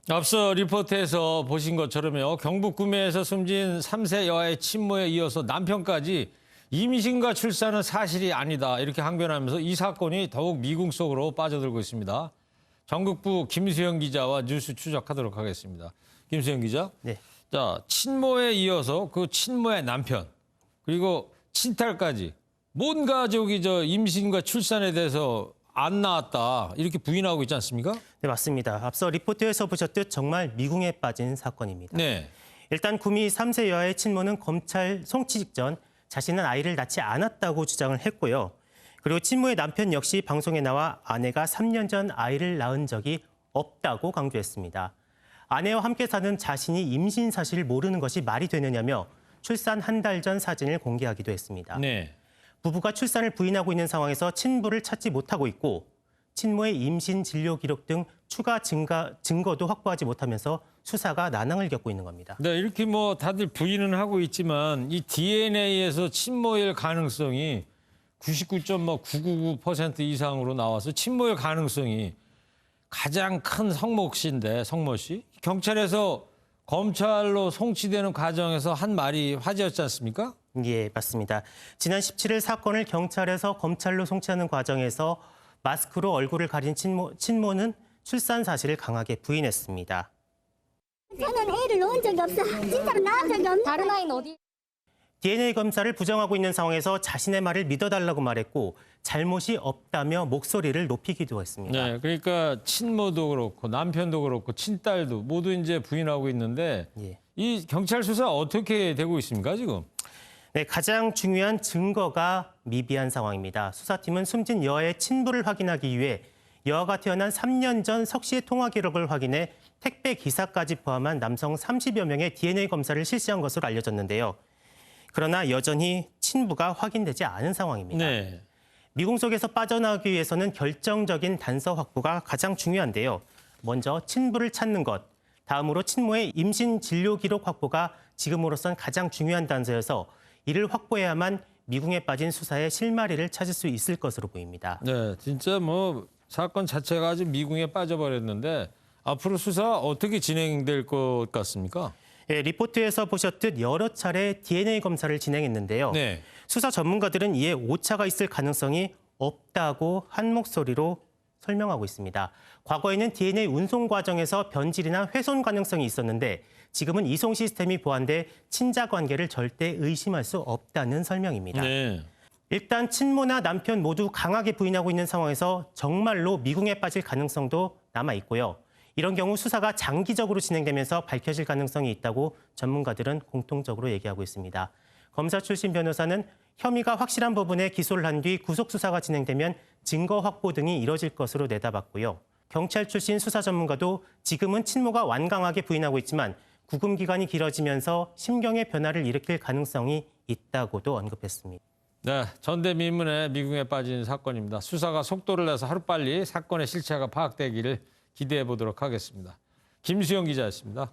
앞서 리포트에서 보신 것처럼요. 경북 구미에서 숨진 3세 여아의 친모에 이어서 남편까지 임신과 출산은 사실이 아니다 이렇게 항변하면서 이 사건이 더욱 미궁 속으로 빠져들고 있습니다. 전국부 김수영 기자와 뉴스 추적하도록 하겠습니다. 김수영 기자. 네. 자, 친모에 이어서 그 친모의 남편 그리고 친딸까지 뭔 가족이 임신과 출산에 대해서 안 나왔다 이렇게 부인하고 있지 않습니까? 네, 맞습니다. 앞서 리포트에서 보셨듯 정말 미궁에 빠진 사건입니다. 네. 일단 구미 3세 여아의 친모는 검찰 송치 직전 자신은 아이를 낳지 않았다고 주장을 했고요. 그리고 친모의 남편 역시 방송에 나와 아내가 3년 전 아이를 낳은 적이 없다고 강조했습니다. 아내와 함께 사는 자신이 임신 사실을 모르는 것이 말이 되느냐며 출산 한 달 전 사진을 공개하기도 했습니다. 네. 부부가 출산을 부인하고 있는 상황에서 친부를 찾지 못하고 있고 친모의 임신 진료 기록 등 추가 증거도 확보하지 못하면서 수사가 난항을 겪고 있는 겁니다. 네, 이렇게 다들 부인은 하고 있지만 이 DNA에서 친모일 가능성이 99.999% 이상으로 나와서 친모일 가능성이 가장 큰 성모 씨인데, 성모 씨. 경찰에서 검찰로 송치되는 과정에서 한 말이 화제였지 않습니까? 예, 맞습니다. 지난 17일 사건을 경찰에서 검찰로 송치하는 과정에서 마스크로 얼굴을 가린 친모는 출산 사실을 강하게 부인했습니다. 저는 애를 낳은 적이 없어. 진짜로 낳은 적이 없는. 다른 아이는 어디? DNA 검사를 부정하고 있는 상황에서 자신의 말을 믿어달라고 말했고 잘못이 없다며 목소리를 높이기도 했습니다. 네, 그러니까 친모도 그렇고 남편도 그렇고 친딸도 모두 이제 부인하고 있는데 예. 이 경찰 수사 어떻게 되고 있습니까, 지금? 네, 가장 중요한 증거가 미비한 상황입니다. 수사팀은 숨진 여아의 친부를 확인하기 위해 여아가 태어난 3년 전 석 씨의 통화 기록을 확인해 택배 기사까지 포함한 남성 30여 명의 DNA 검사를 실시한 것으로 알려졌는데요. 그러나 여전히 친부가 확인되지 않은 상황입니다. 네. 미궁 속에서 빠져나오기 위해서는 결정적인 단서 확보가 가장 중요한데요. 먼저 친부를 찾는 것, 다음으로 친모의 임신 진료 기록 확보가 지금으로선 가장 중요한 단서여서 이를 확보해야만 미궁에 빠진 수사의 실마리를 찾을 수 있을 것으로 보입니다. 네, 진짜 사건 자체가 아주 미궁에 빠져버렸는데 앞으로 수사 어떻게 진행될 것 같습니까? 예, 리포트에서 보셨듯 여러 차례 DNA 검사를 진행했는데요. 네. 수사 전문가들은 이에 오차가 있을 가능성이 없다고 한 목소리로 설명하고 있습니다. 과거에는 DNA 운송 과정에서 변질이나 훼손 가능성이 있었는데 지금은 이송 시스템이 보완돼 친자 관계를 절대 의심할 수 없다는 설명입니다. 네. 일단 친모나 남편 모두 강하게 부인하고 있는 상황에서 정말로 미궁에 빠질 가능성도 남아 있고요. 이런 경우 수사가 장기적으로 진행되면서 밝혀질 가능성이 있다고 전문가들은 공통적으로 얘기하고 있습니다. 검사 출신 변호사는 혐의가 확실한 부분에 기소를 한 뒤 구속 수사가 진행되면 증거 확보 등이 이뤄질 것으로 내다봤고요. 경찰 출신 수사 전문가도 지금은 친모가 완강하게 부인하고 있지만 구금 기간이 길어지면서 심경의 변화를 일으킬 가능성이 있다고도 언급했습니다. 네, 전대미문의 미궁에 빠진 사건입니다. 수사가 속도를 내서 하루빨리 사건의 실체가 파악되기를 기대해 보도록 하겠습니다. 김수영 기자였습니다.